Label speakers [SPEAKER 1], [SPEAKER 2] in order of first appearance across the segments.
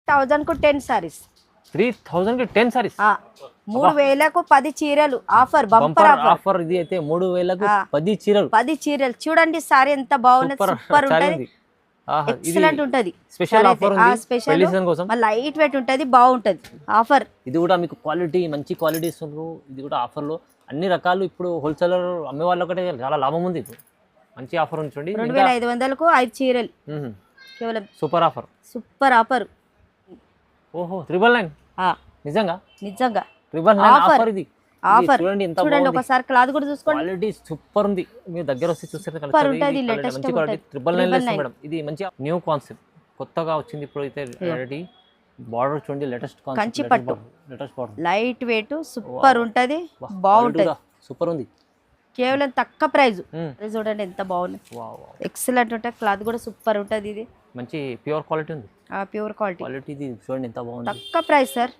[SPEAKER 1] 1000 కు 10 సారీస్
[SPEAKER 2] 3000 కి 10 సారీస్
[SPEAKER 1] 3000కు 10 చీరలు ఆఫర్ బంపర్
[SPEAKER 2] ఆఫర్ ఇది అయితే 3000కు 10 చీరలు
[SPEAKER 1] 10 చీరలు చూడండి సారీ ఎంత బాగున్నది సూపర్ ఉంటది ఎక్సలెంట్ ఉంటది
[SPEAKER 2] స్పెషల్ ఆఫర్ ఉంది పెళ్లి సీజన్ కోసం
[SPEAKER 1] లైట్ వెయిట్ ఉంటది బాగుంటది ఆఫర్
[SPEAKER 2] ఇది కూడా మీకు క్వాలిటీ మంచి క్వాలిటీ ఇస్తున్నారు ఇది కూడా ఆఫర్ లో అన్ని రకాలు ఇప్పుడు హోల్సేలర్ అమ్మే వాళ్ళకి చాలా లాభం ఉంది ఇప్పుడు మంచి ఆఫర్ ఉంది చూడండి
[SPEAKER 1] 2500 కు 5 చీరలు కేవలం సూపర్ ఆఫర్
[SPEAKER 2] ఓహో 999 నిజంగా
[SPEAKER 1] నిజంగా
[SPEAKER 2] 999 ఆఫర్ ఇది
[SPEAKER 1] ఆఫర్
[SPEAKER 2] చూడండి ఎంత
[SPEAKER 1] చూడండి ఒకసారి క్లాత్ కూడా చూసుకోండి
[SPEAKER 2] క్వాలిటీ సూపర్ ఉంది మీరు దగ్గర వస్తే చూస్తే
[SPEAKER 1] సూపర్ ఉంటది లేటెస్ట్
[SPEAKER 2] మంచి క్వాలిటీ 999 మేడం ఇది మంచి న్యూ కాన్సెప్ట్ కొత్తగా వచ్చింది ఇప్పుడు అయితే రెడీ బార్డర్ చూడండి లేటెస్ట్ కాన్సెప్ట్
[SPEAKER 1] కంచి పట్టు
[SPEAKER 2] latest border
[SPEAKER 1] light weight super ఉంటది బాగుంటది
[SPEAKER 2] సూపర్ ఉంది
[SPEAKER 1] కేవలం తక్కువ ప్రైస్ చూడండి ఎంత బాగుంది ఎక్సలెంట్ ఉంటది క్లాత్ కూడా సూపర్ ఉంటది ఇది
[SPEAKER 2] మంచి ప్యూర్ క్వాలిటీ ఉంది
[SPEAKER 1] ప్యూర్ క్వాలిటీ
[SPEAKER 2] ఇది చూడండి ఎంత బాగుంది
[SPEAKER 1] తక్కువ ప్రైస్ సార్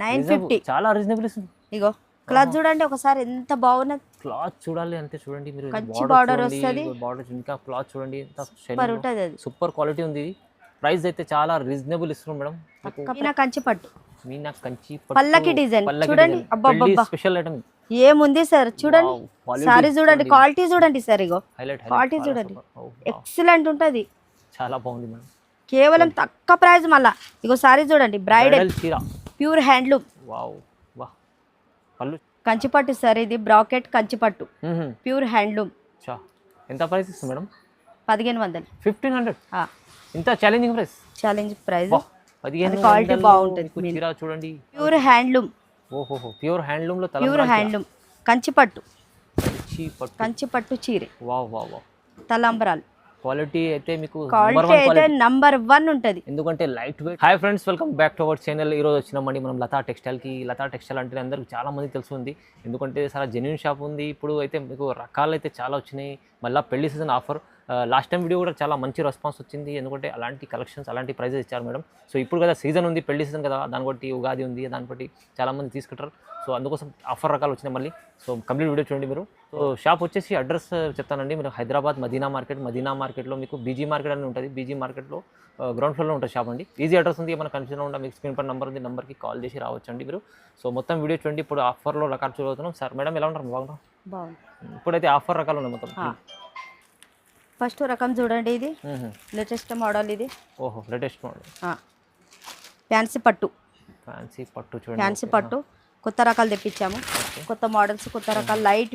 [SPEAKER 1] 950
[SPEAKER 2] చాలా రీజనబుల్ ఇస్తుంది
[SPEAKER 1] ఇగో క్లాత్ చూడండి ఒకసారి ఎంత బాగున్నది
[SPEAKER 2] క్లాత్ చూడాలి అంటే చూడండి మీరు
[SPEAKER 1] కంచి బార్డర్ వస్తది
[SPEAKER 2] బార్డర్ ఇంకా క్లాత్ చూడండి ఎంత
[SPEAKER 1] సూపర్ ఉంటది అది
[SPEAKER 2] సూపర్ క్వాలిటీ ఉంది ఇది ప్రైస్ అయితే చాలా రీజనబుల్ ఇస్తున్నాం మేడం
[SPEAKER 1] మీనా కంచి పట్టు
[SPEAKER 2] మీనా కంచి
[SPEAKER 1] పల్లకి డిజైన్ చూడండి అబ్బబ్బబ్బా
[SPEAKER 2] స్పెషల్ ఐటమ్
[SPEAKER 1] ఏముంది సార్ చూడండి సారీ చూడండి క్వాలిటీ చూడండి సార్ ఇగో క్వాలిటీ చూడండి ఎక్సలెంట్ ఉంటది
[SPEAKER 2] చాలా బాగుంది మేడం
[SPEAKER 1] కేవలం తక్కువ ప్రైస్ మళ్ళా ఇగో సారీ చూడండి బ్రైడల్ ప్యూర్ హ్యాండ్లూమ్
[SPEAKER 2] వావ్ వాహ్ పల్లు
[SPEAKER 1] కంచిపట్టు సార్ ఇది బ్రాకెట్ కంచిపట్టు ప్యూర్ హ్యాండ్లూమ్
[SPEAKER 2] ఎంత ప్రైస్ ఇస్తుంది మేడం
[SPEAKER 1] 1500
[SPEAKER 2] ఇంత ఛాలెంజింగ్
[SPEAKER 1] ప్రైస్
[SPEAKER 2] 1500
[SPEAKER 1] క్వాలిటీ బాగుంటుంది
[SPEAKER 2] చీర చూడండి
[SPEAKER 1] ప్యూర్ హ్యాండ్లూమ్
[SPEAKER 2] ఓహో ప్యూర్ హ్యాండ్లూమ్ లో
[SPEAKER 1] ప్యూర్ హ్యాండ్లూమ్ కంచిపట్టు చీర
[SPEAKER 2] వావ్ వావ్ వావ్
[SPEAKER 1] తలంబరాలు
[SPEAKER 2] క్వాలిటీ అయితే మీకు
[SPEAKER 1] నంబర్ 1 ఉంటది
[SPEAKER 2] ఎందుకంటే light weight hi friends welcome back to our channel ఈ రోజు వచ్చినామండి మనం లతా టెక్స్టైల్ అంటే అందరికి చాలా మంది తెలుసుంది ఎందుకంటే చాలా జెన్యూన్ షాప్ ఉంది ఇప్పుడు అయితే మీకు రకాలు అయితే చాలా వచ్చినాయి మళ్ళీ పెళ్లి season offer last time video కూడా చాలా మంచి రెస్పాన్స్ వచ్చింది ఎందుకంటే అలాంటి కలెక్షన్స్ అలాంటి ప్రైజెస్ ఇచ్చారు మేడం సో ఇప్పుడు కదా సీజన్ ఉంది పెళ్లి సీజన్ కదా దాన్ని బట్టి ఉగాది ఉంది దాన్ని బట్టి చాలామంది తీసుకుంటారు సో అందుకోసం ఆఫర్ రకాలు వచ్చినాయి మళ్ళీ సో కంప్లీట్ వీడియో చూడండి మీరు సో షాప్ వచ్చేసి అడ్రస్ చెప్తానండి మీరు హైదరాబాద్ మదీనా మార్కెట్లో మీకు బీజీ మార్కెట్ అని ఉంటుంది బీజీ మార్కెట్లో గ్రౌండ్ ఫ్లోర్లో ఉంటుంది షాప్ అండి ఈజీ అడ్రస్ ఉంది ఏమైనా కన్ఫ్యూజన్ ఉంటే మీకు స్క్రీన్ పై నెంబర్ ఉంది నెంబర్కి కాల్ చేసి రావచ్చండి మీరు సో మొత్తం వీడియో చూడండి ఇప్పుడు ఆఫర్లో రకాలు చూడవుతున్నాం సార్ మేడం ఎలా ఉంటారు బాగుంటారు ఇప్పుడైతే ఆఫర్ రకాలు ఉన్నాయి మొత్తం
[SPEAKER 1] ఫస్ట్ రకం చూడండి ఇది లేటెస్ట్ మోడల్ ఇది
[SPEAKER 2] ఓహో లేటెస్ట్ మోడల్
[SPEAKER 1] ఫ్యాన్సీ పట్టు
[SPEAKER 2] చూడండి
[SPEAKER 1] ఫ్యాన్సీ పట్టు కొత్త రకాలు తెప్పించాము కొత్త మోడల్స్ కొత్త రకాలు లైట్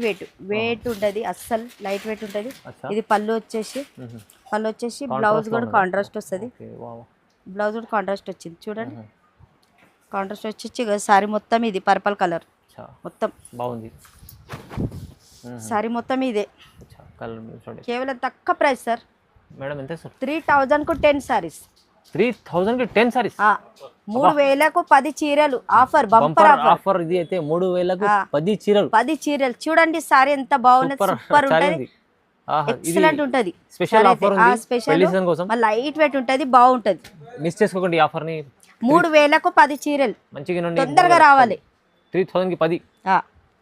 [SPEAKER 1] వెయిట్ ఉంటుంది అస్సలు లైట్ వెయిట్ ఉంటుంది ఇది పళ్ళు వచ్చేసి బ్లౌజ్ కూడా కాంట్రాస్ట్ వస్తుంది బ్లౌజ్ కూడా కాంట్రాస్ట్ వచ్చింది చూడండి కాంట్రాస్ట్ వచ్చి సారీ మొత్తం ఇది పర్పల్ కలర్ మొత్తం
[SPEAKER 2] బాగుంది
[SPEAKER 1] సారీ మొత్తం ఇదే కేవలం తక్కువ ప్రైస్ సార్
[SPEAKER 2] మేడం ఎంత సార్
[SPEAKER 1] 3000 కు 10 సారీస్
[SPEAKER 2] 3000 కి 10 సారీస్
[SPEAKER 1] 3000కు 10 చీరలు ఆఫర్ బంపర్
[SPEAKER 2] ఆఫర్ ఇది అయితే 3000కు 10 చీరలు
[SPEAKER 1] చూడండి సారీ ఎంత బాగున్నది సూపర్ ఉంటది ఎక్సలెంట్ ఉంటది
[SPEAKER 2] స్పెషల్ ఆఫర్ ఉంది పెళ్లి సీజన్ కోసం
[SPEAKER 1] లైట్ వెయిట్ ఉంటది బాగుంటది
[SPEAKER 2] మిస్ చేసుకోకండి ఆఫర్ ని
[SPEAKER 1] 3000కు 10 చీరలు
[SPEAKER 2] మంచిగా
[SPEAKER 1] తొందరగా రావాలి
[SPEAKER 2] 3000 కి 10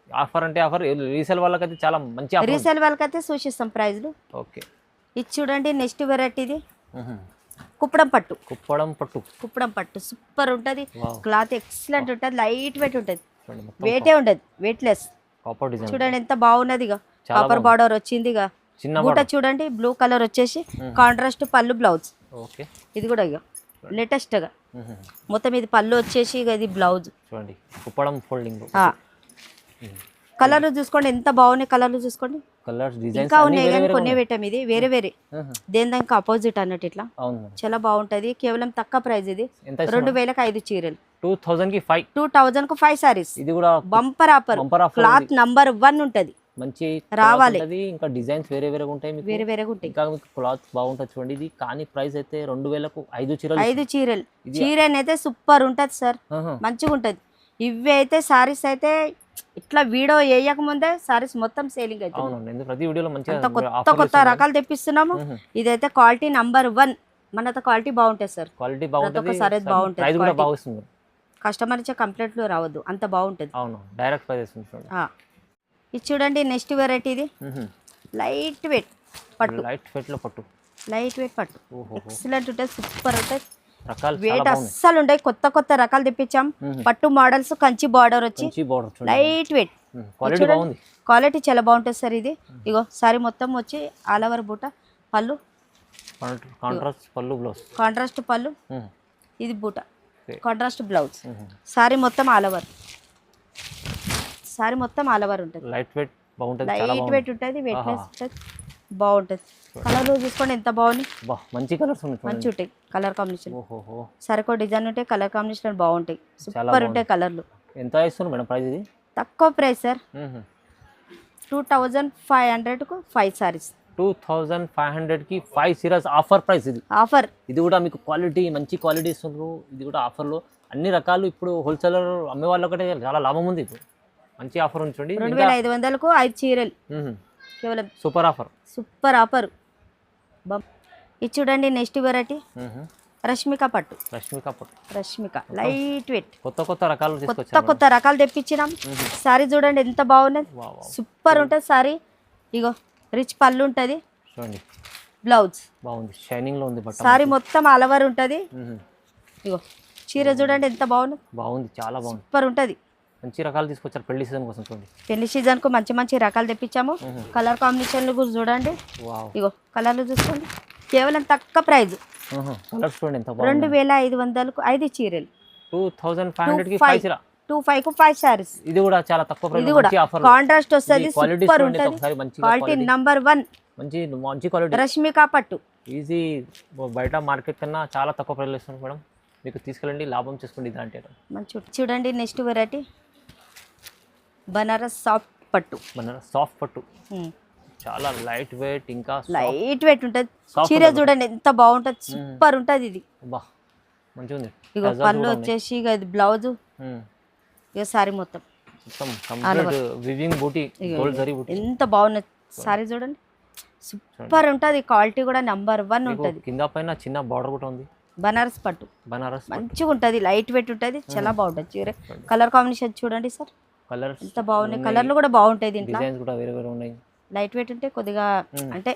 [SPEAKER 2] ఆఫర్ అంటే ఆఫర్ రీసేల్ వాళ్ళకైతే చాలా మంచి ఆఫర్
[SPEAKER 1] రీసేల్ వాళ్ళకైతే సూచిస్తాం ప్రైస్లు
[SPEAKER 2] ఓకే
[SPEAKER 1] ఇది చూడండి నెక్స్ట్ వెరైటీ ఇది కుప్పడం పట్టు సూపర్ ఉంటది క్లాత్ ఎక్సలెంట్ ఉంటది లైట్ వెయిట్ ఉంటది వెయిటే ఉండదు వెయిట్లెస్ చూడండి ఎంత బాగున్నది కాపర్ బార్డర్ వచ్చింది బూట చూడండి బ్లూ కలర్ వచ్చేసి కాంట్రాస్ట్ పళ్ళు బ్లౌజ్ ఇది కూడా లేటెస్ట్ గా మొత్తం ఇది పళ్ళు వచ్చేసి ఇది బ్లౌజ్
[SPEAKER 2] చూడండి కుప్పడం ఫోల్డింగ్
[SPEAKER 1] కలర్లు చూసుకోండి ఎంత బాగున్నాయి కలర్లు చూసుకోండి ఇంకా ఉన్నాయి కానీ కొన్ని పెట్టాం ఇది వేరే దేని దానికి ఆపోజిట్ అన్నట్టు ఇట్లా చాలా బాగుంటది కేవలం తక్కువ ప్రైస్ ఇది 2000కి 5 చీరలు 2000 కు 5 సారీస్
[SPEAKER 2] ఇది కూడా
[SPEAKER 1] బంపర్ ఆఫర్ క్లాత్ నంబర్ 1 ఉంటది
[SPEAKER 2] మంచి
[SPEAKER 1] రావాలి
[SPEAKER 2] ఇంకా డిజైన్స్ వేరేగా ఉంటాయి
[SPEAKER 1] వేరేగా ఉంటాయి
[SPEAKER 2] ఇంకా క్లాత్ బాగుంటది చూడండి ఇది కానీ ప్రైస్ అయితే 2000కు 5
[SPEAKER 1] చీరలు చీరనైతే సూపర్ ఉంటది సార్ మంచిగా ఉంటది ఇవి అయితే సారీస్ అయితే ఇట్లా వీడియో వేయక ముందే సారీస్ మొత్తం సేలింగ్ అయితే కొత్త రకాలు తెప్పిస్తున్నాము ఇదైతే క్వాలిటీ నంబర్ 1 మనతో క్వాలిటీ బాగుంటుంది సార్
[SPEAKER 2] క్వాలిటీ బాగుంటుంది
[SPEAKER 1] సారీస్ బాగుంటుంది కస్టమర్ ఇచ్చే కంప్లైంట్లు రావద్దు అంత బాగుంటుంది
[SPEAKER 2] డైరెక్ట్ ప్రైస్
[SPEAKER 1] ఇది చూడండి నెక్స్ట్ వెరైటీ ఇది లైట్ వెయిట్ పట్టు
[SPEAKER 2] లైట్ వెయిట్ పట్టు
[SPEAKER 1] ఎక్సలెంట్ ఉంటుంది సూపర్ ఉంటుంది
[SPEAKER 2] రకాలు
[SPEAKER 1] వెయిట్ అస్సలు ఉంటాయి, కొత్త కొత్త రకాలు తెప్పించాం. పట్టు మోడల్స్, కంచి బార్డర్ వచ్చి లైట్ వెయిట్,
[SPEAKER 2] క్వాలిటీ బాగుంది.
[SPEAKER 1] క్వాలిటీ చాలా బాగుంటుంది సార్. ఇది ఇగో సారీ మొత్తం వచ్చి ఆల్ ఓవర్ బూట, పళ్ళు
[SPEAKER 2] కాంట్రాస్ట్ పళ్ళు, బ్లౌజ్
[SPEAKER 1] కాంట్రాస్ట్ పళ్ళు, ఇది బూట కాంట్రాస్ట్ బ్లౌజ్. సారీ మొత్తం ఆల్ ఓవర్, సారీ మొత్తం ఆల్ ఓవర్ ఉంటుంది.
[SPEAKER 2] లైట్ వెయిట్ బాగుంటుంది,
[SPEAKER 1] లైట్ వెయిట్ ఉంటుంది, వెయిట్లెస్ ఉంటుంది, బాగుంటుంది. కలర్లు చూసుకోండి ఎంత బాగుంది,
[SPEAKER 2] మంచి కలర్స్ ఉన్నాయి,
[SPEAKER 1] మంచి ఉంటాయి కలర్ కాంబినేషన్. సరికో డిజైన్ ఉంటాయి, కలర్ కాంబినేషన్ బాగుంటాయి, సూపర్ ఉంటాయి కలర్లు.
[SPEAKER 2] ఎంత ఇస్తున్నారు మేడం ప్రైస్ ఇది?
[SPEAKER 1] తక్కువ ప్రైస్ సార్, 2500కు 5 సారీస్.
[SPEAKER 2] 2500కి 5 సీరియస్ ఆఫర్ ప్రైస్ ఇది.
[SPEAKER 1] ఆఫర్
[SPEAKER 2] ఇది కూడా మీకు క్వాలిటీ, మంచి క్వాలిటీ ఇస్తున్నారు. ఇది కూడా ఆఫర్లో అన్ని రకాలు. ఇప్పుడు హోల్సేలర్ అమ్మే వాళ్ళకంటే చాలా లాభం ఉంది. ఇప్పుడు మంచి ఆఫర్ ఉంచండి.
[SPEAKER 1] 2500కు 5 చీరలు కేవలం.
[SPEAKER 2] Super offer,
[SPEAKER 1] super offer. ఇది చూడండి నెక్స్ట్ వెరైటీ రష్మిక పట్టు. రష్మిక లైట్ వెయిట్,
[SPEAKER 2] కొత్త రకాలు
[SPEAKER 1] కొత్త రకాలు తెప్పించినాం. సారీ చూడండి ఎంత బాగున్నది, సూపర్ ఉంటుంది సారీ. ఇగో రిచ్ పళ్ళు ఉంటుంది, బ్లౌజ్
[SPEAKER 2] బాగుంది, షైనింగ్ లో ఉంది.
[SPEAKER 1] సారీ మొత్తం ఆల్ ఓవర్ ఉంటుంది. ఇగో చీర చూడండి ఎంత
[SPEAKER 2] బాగుంది, చాలా బాగుంది,
[SPEAKER 1] సూపర్ ఉంటుంది.
[SPEAKER 2] మంచి రకాలు తీసుకొచ్చారు పెళ్లి సీజన్ కోసం. చూడండి
[SPEAKER 1] పెళ్లి సీజన్ కు మంచి మంచి రకాలు తెప్పించాము. కలర్ కాంబినేషన్లు కూడా చూడండి, ఇగో కలర్లు చూసుకోండి. కేవలం తక్కువ ప్రైజ్, 2500కు 5 చీరలు. 2500కు 5 సారీస్.
[SPEAKER 2] ఇది కూడా చాలా తక్కువ ప్రైస్,
[SPEAKER 1] ఇది కూడా కాంట్రాస్ట్ వస్తుంది, సూపర్ ఉంటుంది, క్వాలిటీ నంబర్ 1,
[SPEAKER 2] మంచి క్వాలిటీ.
[SPEAKER 1] రష్మిక పట్టు
[SPEAKER 2] ఈజీ, బయట మార్కెట్ కన్నా చాలా తక్కువ ప్రైస్ ఇస్తుంది మేడం. మీకు తీసుకెళ్ళండి, లాభం చేసుకోండి. ఇదంటే
[SPEAKER 1] మంచి చూడండి నెక్స్ట్ వెరైటీ బనారస్ సాఫ్ట్ పట్టు.
[SPEAKER 2] చాలా లైట్ వెయిట్, ఇంకా
[SPEAKER 1] లైట్ వెయిట్ ఉంటుంది. చీర చూడండి ఎంత బాగుంటుంది, సూపర్ ఉంటుంది. ఇది
[SPEAKER 2] మంచిగా ఉంది.
[SPEAKER 1] ఇక పళ్ళు వచ్చేసి ఇక ఇది బ్లౌజ్, ఇక సారీ మొత్తం ఎంత బాగున్నది. సారీ చూడండి సూపర్ ఉంటుంది, క్వాలిటీ కూడా నంబర్ 1 ఉంటుంది.
[SPEAKER 2] కింద పైన చిన్న బార్డర్ కూడా ఉంది.
[SPEAKER 1] బనారస్ పట్టు మంచిగా ఉంటుంది, లైట్ వెయిట్ ఉంటుంది, చాలా బాగుంటుంది చీర. కలర్ కాంబినేషన్ చూడండి సార్,
[SPEAKER 2] కలర్
[SPEAKER 1] ఎంత బాగున్నాయి. కలర్లు కూడా బాగుంటాయి, దీంట్లో
[SPEAKER 2] డిజైన్స్ కూడా వేరే వేరే ఉన్నాయి.
[SPEAKER 1] లైట్ వెయిట్ ఉంటే కొద్దిగా, అంటే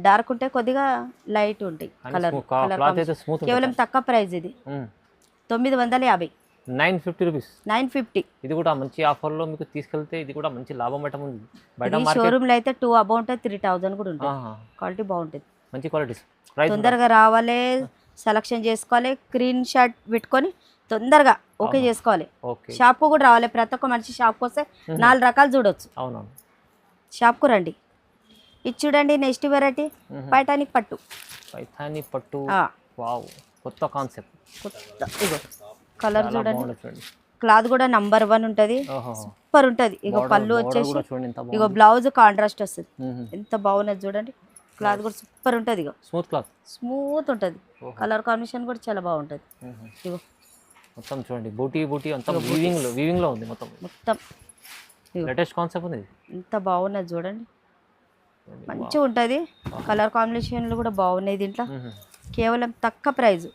[SPEAKER 1] డార్క్ ఉంటే కొద్దిగా లైట్ ఉంటాయి కలర్. కేవలం తక్కువ ప్రైస్ ఇది 950.
[SPEAKER 2] 950 రూపీస్.
[SPEAKER 1] 950.
[SPEAKER 2] ఇది కూడా మంచి ఆఫర్ లో మీకు తీసుకెళ్తే ఇది కూడా మంచి లాభం మటం ఉంది.
[SPEAKER 1] బయట షోరూమ్ లో అయితే 2 అబౌవ్ ఉంటుంది, 3000 కూడా ఉంటుంది. క్వాలిటీ బాగుంటుంది,
[SPEAKER 2] మంచి క్వాలిటీ.
[SPEAKER 1] తొందరగా రావాలి, సెలక్షన్ చేసుకోవాలి, స్క్రీన్ షాట్ పెట్టుకొని తొందరగా ఓకే చేసుకోవాలి. షాప్కు కూడా రావాలి, ప్రతి ఒక్క మనిషి షాప్కి వస్తే 4 రకాలు చూడొచ్చు.
[SPEAKER 2] అవునవును,
[SPEAKER 1] షాప్కు రండి. ఇది చూడండి నెక్స్ట్ వెరైటీ పైఠానీ పట్టు.
[SPEAKER 2] వావ్, కొత్త కాన్సెప్ట్,
[SPEAKER 1] కొత్త. ఇగో కలర్ చూడండి, క్లాత్ కూడా నంబర్ 1 ఉంటుంది, సూపర్ ఉంటుంది. ఇగో పళ్ళు వచ్చేసి, ఇగో బ్లౌజ్ కాంట్రాస్ట్ వస్తుంది, ఎంత బాగున్నది చూడండి. క్లాత్ కూడా సూపర్ ఉంటుంది, ఇగో స్మూత్ ఉంటుంది. కలర్ కాంబినేషన్ కూడా చాలా బాగుంటుంది. ఇగో
[SPEAKER 2] మొత్తం చూడండి, బూటీ అంతా వీవింగ్ లో ఉంది. మొత్తం లేటెస్ట్ కాన్సెప్ట్ ఉంది,
[SPEAKER 1] ఎంత బాగున్నది చూడండి, మంచిగా ఉంటుంది. కలర్ కాంబినేషన్లు కూడా బాగున్నాయి దీంట్లో. కేవలం తక్కువ ప్రైస్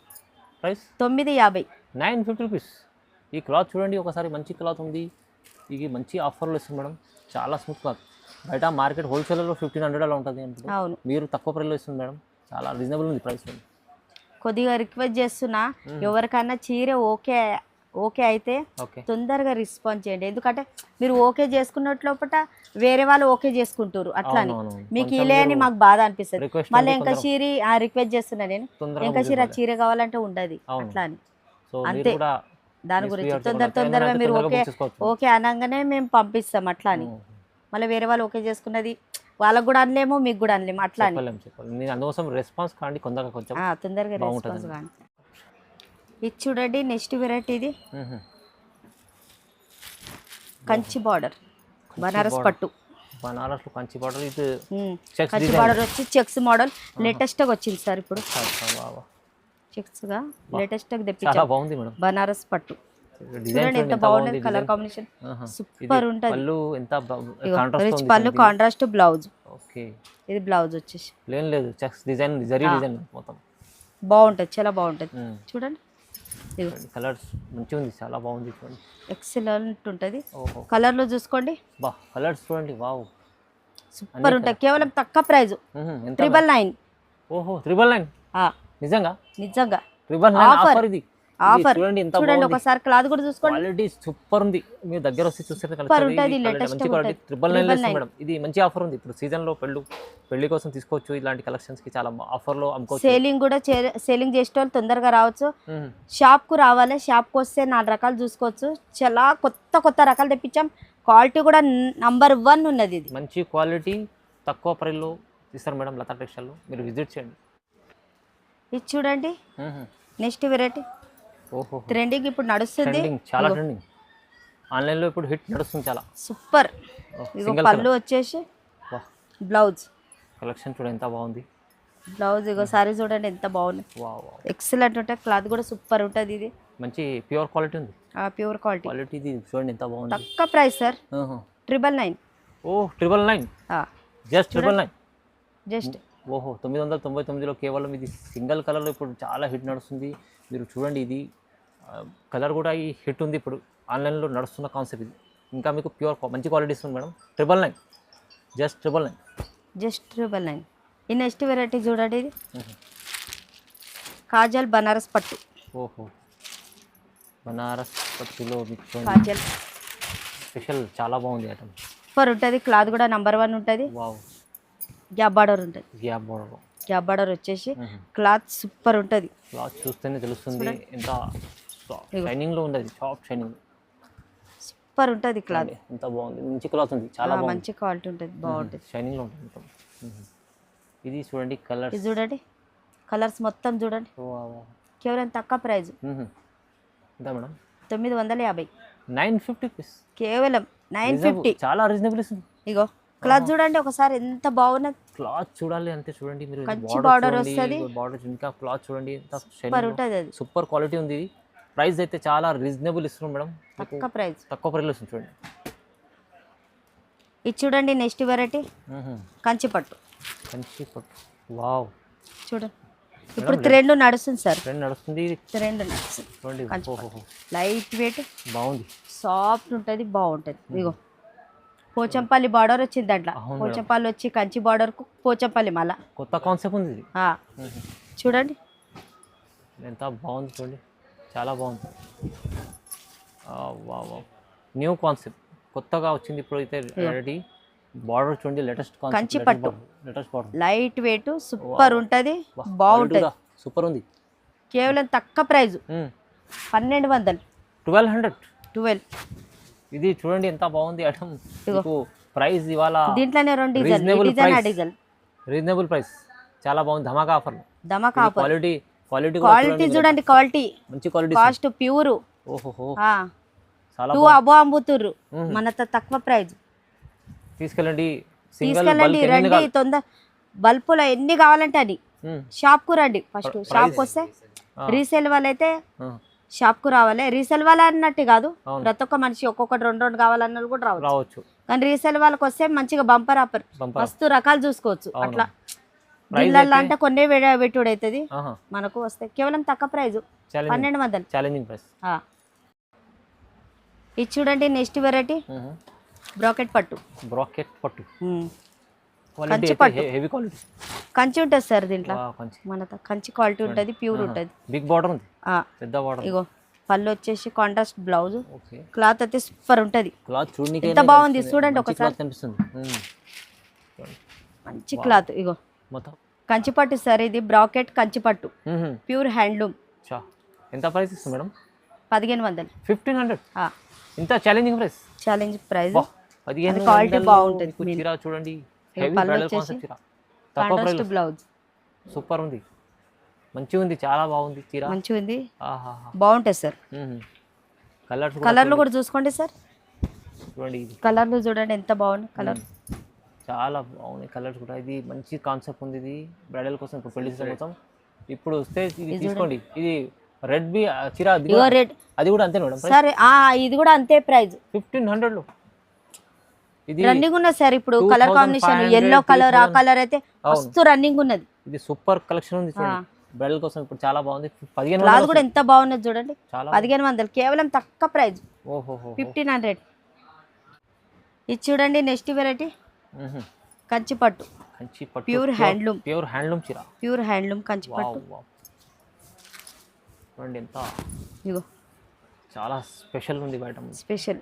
[SPEAKER 1] 950.
[SPEAKER 2] 950 రూపీస్. ఈ క్లాత్ చూడండి ఒకసారి, మంచి క్లాత్ ఉంది. ఇది మంచి ఆఫర్లో ఇస్తుంది మేడం, చాలా స్మూత్ క్లాత్. బయట మార్కెట్ హోల్సేల్లో 1500 అలా ఉంటుంది.
[SPEAKER 1] అవును,
[SPEAKER 2] మీరు తక్కువ ప్రైస్లో ఇస్తుంది మేడం, చాలా రీజనబుల్ ఉంది ప్రైస్.
[SPEAKER 1] కొద్దిగా రిక్వెస్ట్ చేస్తున్నా, ఎవరికైనా చీర ఓకే అయితే తొందరగా రెస్పాన్స్ చేయండి. ఎందుకంటే మీరు ఓకే చేసుకున్నట్టు లోపల వేరే వాళ్ళు ఓకే చేసుకుంటారు, అట్లానే మీకు ఇలే అని మాకు బాధ అనిపిస్తుంది. మళ్ళీ ఇంకా చీర రిక్వెస్ట్ చేస్తున్నా నేను, ఇంకా చీర కావాలంటే ఉండదు, అట్లా అని. అంతే, దాని గురించి తొందరగా మీరు ఓకే అనగానే మేము పంపిస్తాం, అట్లా అని. మళ్ళీ వేరే వాళ్ళు ఓకే చేసుకున్నది వాళ్ళకు కూడా అనలేము, మీకు కూడా అనలేము, అట్లా అని.
[SPEAKER 2] అందుకోసం రెస్పాన్స్ కాండి,
[SPEAKER 1] తొందరగా రెస్పాన్స్ కాండి. ఇది చూడండి నెక్స్ట్ వెరైటీ, ఇది కంచి బార్డర్ బనారస్ పట్టు.
[SPEAKER 2] కంచి బార్డర్, ఇది
[SPEAKER 1] కంచి బార్డర్ వచ్చి చెక్స్ మోడల్ లేటెస్ట్ గా వచ్చింది సార్. ఇప్పుడు చెక్స్ గా లేటెస్ట్ గా తెప్పించారు బనారస్ పట్టు. చూడండి ఎంత బాగుంది, కలర్ కాంబినేషన్ సూపర్ ఉంటుంది. రిచ్ పళ్ళు, కాంట్రాస్ట్ బ్లౌజ్. ఇది బ్లౌజ్ వచ్చేసి బాగుంటుంది, చాలా బాగుంటుంది. చూడండి
[SPEAKER 2] కలర్స్ మంచిగా ఉంది, చాలా బాగుంది. చూడండి
[SPEAKER 1] ఎక్సలెంట్ ఉంటుంది. కలర్లు చూసుకోండి,
[SPEAKER 2] కలర్స్ చూడండి, వావ్
[SPEAKER 1] సూపర్ ఉంటాయి. కేవలం తక్కువ ప్రైస్ 999.
[SPEAKER 2] ఓహో 999. నిజంగా ఆఫర్ ఇది
[SPEAKER 1] ఆఫర్
[SPEAKER 2] చూడండి ఎంత
[SPEAKER 1] చూడండి ఒకసారి క్లాత్ కూడా చూసుకోండి
[SPEAKER 2] క్వాలిటీ సూపర్ ఉంది. మీరు దగ్గర వస్తే చూస్తే
[SPEAKER 1] సూపర్ ఉంటుంది లేటెస్ట్
[SPEAKER 2] మంచి క్వాలిటీ 999 మేడం. ఇది మంచి ఆఫర్ ఉంది ఇప్పుడు సీజన్ లో పెళ్లి కోసం తీసుకోవచ్చు. ఇలాంటి కలెక్షన్స్ కి చాలా ఆఫర్ లో అమ్ముకోవచ్చు.
[SPEAKER 1] సేలింగ్ కూడా సేలింగ్ చేసే వాళ్ళు తొందరగా రావచ్చు. షాప్ కు రావాలి, షాప్ కు వస్తే 4 రకాలు చూసుకోవచ్చు. చాలా కొత్త రకాలు తెప్పించాం. క్వాలిటీ కూడా నంబర్ 1 ఉన్నది. ఇది
[SPEAKER 2] మంచి క్వాలిటీ తక్కువ ప్రైస్లో ఇస్తారు మేడం లతా టెక్స్టైల్లో. మీరు విజిట్ చేయండి.
[SPEAKER 1] ఇది చూడండి నెక్స్ట్ వెరైటీ.
[SPEAKER 2] ఓహో
[SPEAKER 1] ట్రెండింగ్ ఇప్పుడు నడుస్తుంది,
[SPEAKER 2] చాలా ట్రెండింగ్. ఆన్లైన్లో ఇప్పుడు హిట్ నడుస్తుంది చాలా.
[SPEAKER 1] సూపర్. ఇగో పళ్ళు వచ్చేసి బ్లౌజ్
[SPEAKER 2] కలెక్షన్ చూడండి ఎంత బాగుంది.
[SPEAKER 1] బ్లౌజ్ ఇగో సారీ చూడండి ఎంత బాగుంది. ఎక్సలెంట్ ఉంటుంది. క్లాత్ కూడా సూపర్ ఉంటుంది. ఇది
[SPEAKER 2] మంచి ప్యూర్ క్వాలిటీ ఉంది.
[SPEAKER 1] ప్యూర్ క్వాలిటీ
[SPEAKER 2] ఇది చూడండి ఎంత బాగుంది.
[SPEAKER 1] తక్కువ ప్రైస్ సార్, 999.
[SPEAKER 2] ఓ 999 జస్ట్ 999
[SPEAKER 1] జస్ట్.
[SPEAKER 2] ఓహో 999లో కేవలం ఇది సింగిల్ కలర్లో ఇప్పుడు చాలా హిట్ నడుస్తుంది. మీరు చూడండి ఇది కలర్ కూడా ఈ హిట్ ఉంది. ఇప్పుడు ఆన్లైన్లో నడుస్తున్న కాన్సెప్ట్ ఇది. ఇంకా మీకు ప్యూర్ మంచి క్వాలిటీ ఇస్తుంది మేడం. 999 జస్ట్
[SPEAKER 1] 999. ఈ నెక్స్ట్ వెరైటీ చూడండి. ఇది కాజల్ బనారస్ పట్టు.
[SPEAKER 2] ఓహో బనారస్ పట్టులో
[SPEAKER 1] కాజల్
[SPEAKER 2] స్పెషల్ చాలా బాగుంది ఐటమ్.
[SPEAKER 1] సూపర్ ఉంటుంది. క్లాత్ కూడా నంబర్ 1 ఉంటుంది.
[SPEAKER 2] వావ్
[SPEAKER 1] గ్యాప్ బార్డర్ ఉంటుంది.
[SPEAKER 2] గ్యాప్
[SPEAKER 1] బార్డర్ వచ్చేసి క్లాత్ సూపర్ ఉంటుంది.
[SPEAKER 2] క్లాత్ చూస్తేనే తెలుస్తుంది ఎంత షైనింగ్ లో ఉంది. సాఫ్ట్ షైనింగ్
[SPEAKER 1] సూపర్ ఉంటుంది. క్లాత్
[SPEAKER 2] ఎంత బాగుంది. మంచి క్లాత్ ఉంది. చాలా
[SPEAKER 1] మంచి క్వాలిటీ ఉంటుంది. బాగుంటుంది.
[SPEAKER 2] షైనింగ్ లో ఉంటుంది. ఇది చూడండి కలర్స్.
[SPEAKER 1] ఇది చూడండి కలర్స్ మొత్తం చూడండి. కేవలం తక్కువ ప్రైస్
[SPEAKER 2] ఎంత మేడం?
[SPEAKER 1] 950.
[SPEAKER 2] 950 రూపీస్
[SPEAKER 1] కేవలం 950.
[SPEAKER 2] చాలా రీజనబుల్ ఇస్తుంది.
[SPEAKER 1] ఇగో క్లాత్ చూడండి ఒకసారి ఎంత బాగున్నది.
[SPEAKER 2] క్లాత్ చూడాలి అంటే చూడండి మీరు.
[SPEAKER 1] మంచి బార్డర్ వస్తుంది.
[SPEAKER 2] బార్డర్ ఇంకా క్లాత్ చూడండి ఎంత
[SPEAKER 1] సూపర్ ఉంటుంది. అది
[SPEAKER 2] సూపర్ క్వాలిటీ ఉంది. ప్రైస్ అయితే చాలా రీజనబుల్ ఇస్తున్నాం మేడం.
[SPEAKER 1] తక్కువ ప్రైస్లో ఇస్తుంది
[SPEAKER 2] చూడండి.
[SPEAKER 1] ఇది చూడండి నెక్స్ట్ వెరైటీ కంచిపట్టు.
[SPEAKER 2] వావ్
[SPEAKER 1] చూడండి ఇప్పుడు ట్రెండ్ నడుస్తుంది సార్.
[SPEAKER 2] ట్రెండ్ నడుస్తుంది.
[SPEAKER 1] లైట్ వెయిట్
[SPEAKER 2] బాగుంది.
[SPEAKER 1] సాఫ్ట్ ఉంటుంది. బాగుంటుంది. ఇగో పోచంపల్లి బార్డర్ వచ్చింది దాంట్లో. పోచంపల్లి వచ్చి కంచి బార్డర్ కు పోచంపల్లి మళ్ళా
[SPEAKER 2] కొత్త కాన్సెప్ట్ ఉంది ఇది.
[SPEAKER 1] చూడండి
[SPEAKER 2] ఎంత బాగుంది. చూడండి చాలా బాగుంది. న్యూ కాన్సెప్ట్ కొత్తగా వచ్చింది ఇప్పుడు అయితే. రెడీ బార్డర్ చూడండి లేటెస్ట్
[SPEAKER 1] కంచి పట్టు. లైట్ వెయిట్ సూపర్ ఉంటుంది. బాగుంటుంది.
[SPEAKER 2] సూపర్ ఉంది.
[SPEAKER 1] కేవలం తక్కువ ప్రైజ్ 1200. 12.
[SPEAKER 2] ఇది చూడండి ఎంత బాగుంది ఐటమ్. ప్రైస్ ఇవాళ
[SPEAKER 1] దీంట్లోనే 2 డిజైన్.
[SPEAKER 2] రీజనబుల్ ప్రైస్ చాలా బాగుంది. ధమాకా ఆఫర్. క్వాలిటీ
[SPEAKER 1] చూడండి. క్వాలిటీ
[SPEAKER 2] మంచి క్వాలిటీ.
[SPEAKER 1] Cost pure.
[SPEAKER 2] ఓహో
[SPEAKER 1] చాలా అబో అమ్ముతుర్రు. మన తక్కువ ప్రైజ్.
[SPEAKER 2] తీసుకెళ్ళండి
[SPEAKER 1] రండి తొందర. బల్బులో ఎన్ని కావాలంటే అని షాప్ కు రండి. ఫస్ట్ షాప్ కు వస్తే రీసేల్ వాళ్ళైతే షాప్ కు రావాలి. రీసేల్ వాళ్ళ అన్నట్టు కాదు, ప్రతి ఒక్క మనిషి ఒక్కొక్కటి 2 కావాలన్నది కూడా రావచ్చు. కానీ రీసేల్ వాళ్ళకి వస్తే మంచిగా బంపర్ ఆఫర్ మస్తు రకాలు చూసుకోవచ్చు. అట్లా దీనిలో అంటే కొన్ని పెట్టుడు అవుతుంది. మనకు వస్తే కేవలం తక్కువ ప్రైజ్ 1200. ఇది చూడండి నెక్స్ట్ వెరైటీ బ్రాకెట్ పట్టు. కంచి పట్టు హెవీ క్వాలిటీ. కంచి ఉంటుంది సార్ దీంట్లో. మన కంచి క్వాలిటీ ఉంటుంది. ప్యూర్ ఉంటుంది.
[SPEAKER 2] బిగ్ బార్డర్ ఉంది. పెద్ద బార్డర్.
[SPEAKER 1] ఇగో పళ్ళు వచ్చేసి కాంట్రాస్ట్ బ్లౌజ్. క్లాత్ అయితే సూపర్ ఉంటుంది. క్లాత్ చూడండి ఎంత బాగుంది. చూడండి ఒకసారి మంచి క్లాత్. ఇగో మొత్తం కంచి పట్టు సార్. ఇది బ్రాకెట్ కంచి పట్టు ప్యూర్ హ్యాండ్లూమ్.
[SPEAKER 2] ఎంత ప్రైస్ ఇస్తుంది మేడం?
[SPEAKER 1] 1500.
[SPEAKER 2] 1500 ఇంత ఛాలెంజింగ్
[SPEAKER 1] ప్రైస్.
[SPEAKER 2] క్వాలిటీ బాగుంటుంది. చూడండి
[SPEAKER 1] బ్లౌజ్
[SPEAKER 2] సూపర్ ఉంది. మంచిగా ఉంది. చాలా బాగుంది. చీర
[SPEAKER 1] మంచిగా ఉంది. బాగుంటుంది సార్. కలర్లు కూడా చూసుకోండి సార్.
[SPEAKER 2] చూడండి
[SPEAKER 1] కలర్లు చూడండి ఎంత బాగుంది. కలర్
[SPEAKER 2] చాలా బాగుంది. కలర్స్ కూడా. ఇది మంచి కాన్సెప్ట్ ఉంది. ఇది బ్రైడల్ కోసం ఇప్పుడు పెళ్లి సీజన్ మొత్తం ఇప్పుడు వస్తే ఇది తీసుకోండి. ఇది రెడ్ బి చీర.
[SPEAKER 1] రెడ్
[SPEAKER 2] అది కూడా అంతే మేడం
[SPEAKER 1] సార్. ఇది కూడా అంతే ప్రైస్
[SPEAKER 2] 1500లో. ఇది
[SPEAKER 1] రన్నింగ్ ఉన్నది సార్. ఇప్పుడు కలర్ కాంబినేషన్ ఎల్లో కలర్, ఆ కలర్ అయితే మస్తు రన్నింగ్ ఉన్నది.
[SPEAKER 2] ఇది సూపర్ కలెక్షన్ ఉంది. చూడండి బ్రైడల్ కోసం ఇప్పుడు చాలా బాగుంది. 1500
[SPEAKER 1] క్లాత్ కూడా ఎంత బాగున్నది చూడండి. 1500 కేవలం తక్కువ ప్రైస్. 1500. ఇది చూడండి నెక్స్ట్ వెరైటీ కంచి పట్టు. Pure handloom.
[SPEAKER 2] చీర.
[SPEAKER 1] ప్యూర్ హ్యాండ్లూమ్ కంచి పట్టు.
[SPEAKER 2] చూడండి ఎంత
[SPEAKER 1] ఇగో
[SPEAKER 2] చాలా స్పెషల్ ఉంది బయట.
[SPEAKER 1] స్పెషల్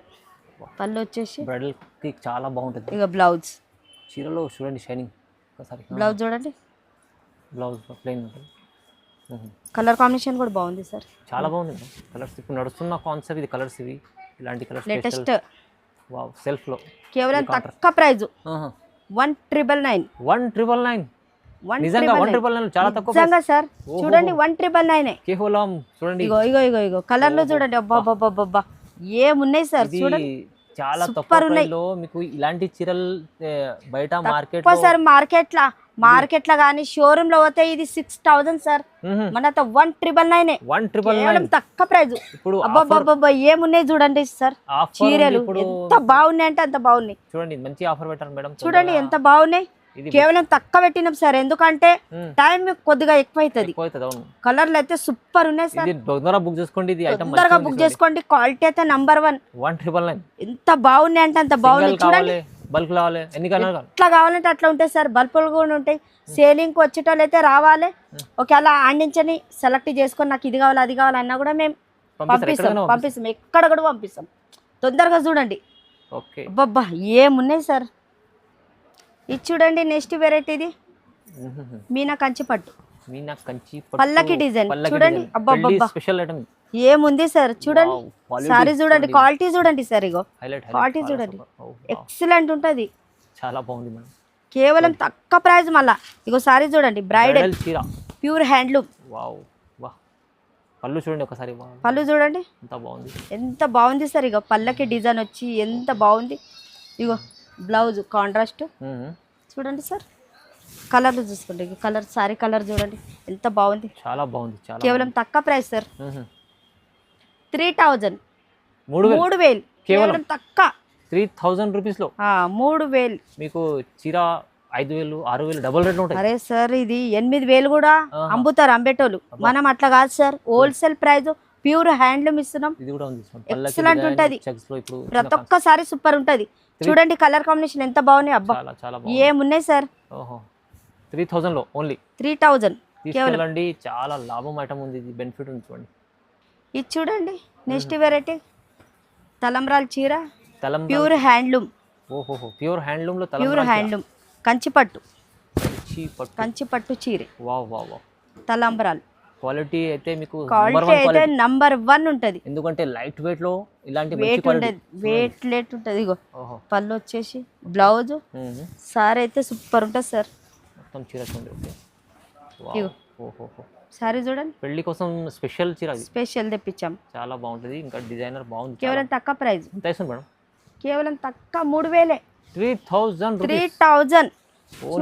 [SPEAKER 1] పళ్ళు వచ్చేసి
[SPEAKER 2] బ్రైడల్కి చాలా బాగుంటుంది.
[SPEAKER 1] ఇక బ్లౌజ్
[SPEAKER 2] చీరలో చూడండి షైనింగ్ ఒకసారి.
[SPEAKER 1] బ్లౌజ్ చూడండి,
[SPEAKER 2] బ్లౌజ్ ప్లెయిన్ ఉంటుంది.
[SPEAKER 1] కలర్ కాంబినేషన్ కూడా బాగుంది సార్,
[SPEAKER 2] చాలా బాగుంది కలర్స్. ఇప్పుడు నడుస్తున్న కాన్సెప్ట్ ఇది, కలర్స్ ఇవి ఇలాంటి కలర్స్
[SPEAKER 1] లేటెస్ట్.
[SPEAKER 2] వావ్, సెల్ఫ్లో
[SPEAKER 1] కేవలం తక్కువ ప్రైజ్ 1999.
[SPEAKER 2] 1999 నిజంగా 1999 చాలా తక్కువ
[SPEAKER 1] నిజంగా సార్. చూడండి 1999
[SPEAKER 2] కేవలం. చూడండి
[SPEAKER 1] ఇగో ఇగో ఇగో ఇగో కలర్లు చూడండి. అబ్బా ఏమున్నాయి సార్ చూడండి,
[SPEAKER 2] చాలా తక్కువలో మీకు ఇలాంటి చీరలు బయట మార్కెట్
[SPEAKER 1] సార్. మార్కెట్ లా కానీ షోరూమ్ లో పోతే ఇది 6000 సార్, మన 1999 తక్కువ ప్రైజ్.
[SPEAKER 2] ఇప్పుడు
[SPEAKER 1] అబ్బా ఏమున్నాయి చూడండి సార్, చీరలు ఎంత బాగున్నాయి అంటే అంత బాగున్నాయి.
[SPEAKER 2] చూడండి మంచి ఆఫర్ పెట్టారు మేడం,
[SPEAKER 1] చూడండి ఎంత బాగున్నాయి. కేవలం తక్కువ పెట్టినాం సార్, ఎందుకంటే టైం కొద్దిగా ఎక్కువ అవుతుంది. కలర్లు అయితే సూపర్ ఉన్నాయి సార్,
[SPEAKER 2] తొందరగా బుక్ చేసుకోండి.
[SPEAKER 1] తొందరగా బుక్ చేసుకోండి. క్వాలిటీ అయితే నంబర్ 1.
[SPEAKER 2] 1999
[SPEAKER 1] ఎంత బాగున్నాయి అంటే అంత బాగున్నాయి. చూడండి
[SPEAKER 2] బల్క్ కావాలి, ఎన్ని కలర్
[SPEAKER 1] ఎట్లా కావాలంటే అట్లా ఉంటాయి సార్. బల్బులు కూడా ఉంటాయి. సేలింగ్ కి వచ్చేటోళ్ళు అయితే రావాలి. ఒకవేళ ఆడించని సెలెక్ట్ చేసుకొని నాకు ఇది కావాలి అది కావాలన్నా కూడా మేము పంపిస్తాం. ఎక్కడ కూడా పంపిస్తాం. తొందరగా చూడండి. అబ్బబ్బా ఏమున్నాయి సార్. ఇది చూడండి నెక్స్ట్ వెరైటీ, ఇది మీనా కంచి పట్టు, పల్లకి డిజైన్. చూడండి అబ్బబ్బా ఏముంది సార్. చూడండి సారీ చూడండి, క్వాలిటీ చూడండి సార్. ఇగో క్వాలిటీ చూడండి, ఎక్సలెంట్ ఉంటది.
[SPEAKER 2] చాలా బాగుంది మేడం,
[SPEAKER 1] కేవలం తక్కువ ప్రైస్. మళ్ళా ఇగో సారీ చూడండి, బ్రైడల్ ప్యూర్ హ్యాండ్లూమ్.
[SPEAKER 2] పళ్ళు చూడండి ఒకసారి,
[SPEAKER 1] పళ్ళు చూడండి ఎంత బాగుంది సార్. ఇగో పల్లకి డిజైన్ వచ్చి ఎంత బాగుంది. ఇగో బ్లౌజ్ కాంట్రాస్ట్ చూడండి సార్. కలర్లు చూసుకోండి, కలర్ సారీ కలర్ చూడండి ఎంత బాగుంది.
[SPEAKER 2] చాలా బాగుంది.
[SPEAKER 1] కేవలం తక్కువ ప్రైస్ సార్, 3000. 3000 కేవలం తక్కువ
[SPEAKER 2] 3000 రూపీస్ లో
[SPEAKER 1] 3000
[SPEAKER 2] మీకు చీర. 5000 6000 డబుల్ రేట్ ఉంటాయి.
[SPEAKER 1] అరే సార్ ఇది 8000 కూడా అమ్ముతారు అమ్మేటోళ్ళు. మనం అట్లా కాదు sir, wholesale price pure handloom ఇస్తున్నాం.
[SPEAKER 2] ఇది కూడా ఉంది,
[SPEAKER 1] ఎక్సలెంట్ ఉంటది. ప్రతి ఒక్కసారి సూపర్ ఉంటది. చూడంండి కలర్ కాంబినేషన్ ఎంత బాగున్నాయి. అబ్బా ఏమున్నాయి సార్.
[SPEAKER 2] 3000 లో ఓన్లీ
[SPEAKER 1] 3000
[SPEAKER 2] కేవలం. చాలా లాభం ఐటమ్ ఉంది, ఇది బెనిఫిట్ ఉంది. చూడండి
[SPEAKER 1] ఇది చూడండి నెక్స్ట్ వెరైటీ, తలంబ్రాల చీర, ప్యూర్ హ్యాండ్లూమ్.
[SPEAKER 2] ఓహో ప్యూర్ హ్యాండ్లూమ్ లో
[SPEAKER 1] ప్యూర్ హ్యాండ్లూమ్ కంచి పట్టు చీర.
[SPEAKER 2] Wow wow wow.
[SPEAKER 1] తలంబ్రాలు
[SPEAKER 2] క్వాలిటీ అయితే మీకు
[SPEAKER 1] క్వాలిటీ అయితే నంబర్ 1 ఉంటది.
[SPEAKER 2] ఎందుకంటే లైట్ వెయిట్ లో ఇలాంటి
[SPEAKER 1] వెయిట్ ఉంటది, వెయిట్ ఉంటది. ఇగో పళ్ళు వచ్చేసి బ్లౌజ్ సారీ అయితే సూపర్ ఉంటది సార్.
[SPEAKER 2] మొత్తం చీర చూడండి.
[SPEAKER 1] ఇగో సారీ చూడండి,
[SPEAKER 2] పెళ్లి కోసం స్పెషల్ చీర,
[SPEAKER 1] స్పెషల్ తెప్పించాం.
[SPEAKER 2] చాలా బాగుంటది, ఇంకా డిజైనర్ బాగుంది.
[SPEAKER 1] కేవలం తక్కువ ప్రైస్.
[SPEAKER 2] ఎంత ఇస్తుంది మేడం?
[SPEAKER 1] కేవలం తక్కువ 3000.
[SPEAKER 2] 3000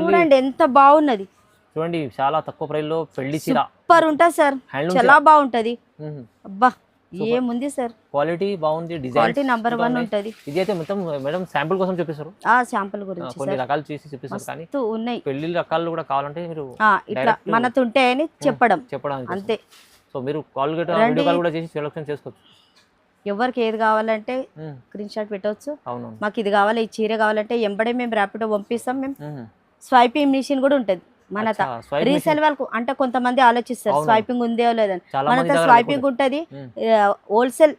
[SPEAKER 1] చూడండి ఎంత బాగున్నది.
[SPEAKER 2] చూడండి చాలా తక్కువ ప్రైస్ లో పెళ్లి చీర
[SPEAKER 1] సూపర్ ఉంటది సార్, చాలా బాగుంటది. అబ్బా ఏముంది సార్,
[SPEAKER 2] క్వాలిటీ బాగుంది,
[SPEAKER 1] క్వాలిటీ నంబర్ 1 ఉంటది.
[SPEAKER 2] ఇది అయితే మొత్తం మేడం శాంపుల్ కోసం చూపిస్తారు.
[SPEAKER 1] శాంపుల్ గురించి
[SPEAKER 2] కొన్ని రకాలు చూసి చూపిస్తారు, కానీ
[SPEAKER 1] ఉన్నాయి
[SPEAKER 2] పెళ్లి రకాలు కూడా కావాలంటే మీరు
[SPEAKER 1] ఇట్లా మనతో ఉంటాయని చెప్పడం అంతే.
[SPEAKER 2] సో మీరు కాల్ వీడియో కాల్ కూడా చేసి సెలెక్షన్ చేసుకోవచ్చు.
[SPEAKER 1] ఎవరికి ఏది కావాలంటే స్క్రీన్ షాట్ పెట్టవచ్చు. మాకు ఇది కావాలి, ఈ చీర కావాలంటే ఎంబడే మేము ర్యాపిడో పంపిస్తాం. మేము స్వైపింగ్ మిషన్ కూడా ఉంటది మన రీసేల్ వాళ్ళకు. అంటే కొంతమంది ఆలోచిస్తారు స్వైపింగ్ ఉందో లేదని, మన స్వైపింగ్ ఉంటది. హోల్సేల్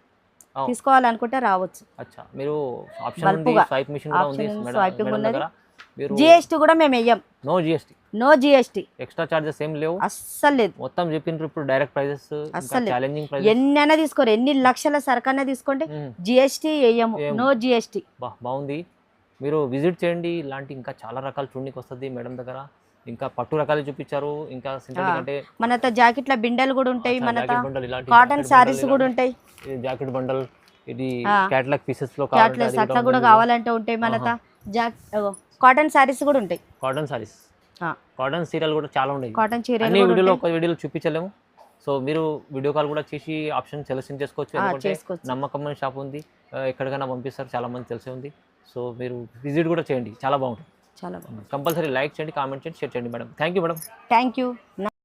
[SPEAKER 1] తీసుకోవాలనుకుంటే రావచ్చు. స్వైపింగ్ ఉన్నది. జిఎస్టీ కూడా మేము వెయ్యం. నో జిఎస్టీ
[SPEAKER 2] ఎక్స్ట్రా చార్జెస్ ఏం లేవు,
[SPEAKER 1] అస్సలు లేదు.
[SPEAKER 2] మొత్తం చెప్పిండ్రు ఇప్పుడు డైరెక్ట్ ప్రైజెస్.
[SPEAKER 1] అస్సలు ఎన్నైనా తీసుకోరు, ఎన్ని లక్షల సరుకైనా తీసుకోండి, జిఎస్టీ వేయము. No GST.
[SPEAKER 2] బాగుంది, మీరు విజిట్ చేయండి. ఇలాంటి ఇంకా చాలా రకాలు చూడడానికి వస్తుంది మేడం దగ్గర. ఇంకా పట్టు రకాలు చూపించారు, ఇంకా అంటే
[SPEAKER 1] మన జాకెట్ల బిండలు కూడా ఉంటాయి, మన కాటన్ సారీస్ కూడా ఉంటాయి.
[SPEAKER 2] జాకెట్ బండల్, ఇది క్యాటలాగ్ పీసెస్ లో
[SPEAKER 1] అట్లా కూడా కావాలంటే ఉంటాయి. మన కాటన్ సారీస్ కూడా ఉంటాయి.
[SPEAKER 2] కాటన్ చీరలు కూడా చాలా ఉన్నాయి.
[SPEAKER 1] కాటన్ చీరలు
[SPEAKER 2] అన్ని వీడియోలో చూపించలేము. సో మీరు వీడియో కాల్ కూడా చేసి ఆప్షన్ సెలెక్షన్ చేసుకోవచ్చు. నమ్మకమైన షాప్ ఉంది, ఎక్కడికైనా పంపిస్తారు, చాలా మంది తెలిసే ఉంది. సో మీరు విజిట్ కూడా చేయండి, చాలా బాగుంటుంది. కంపల్సరీ లైక్ చేయండి, కామెంట్ చేయండి, షేర్ చేయండి madam. Thank you madam.
[SPEAKER 1] Thank you.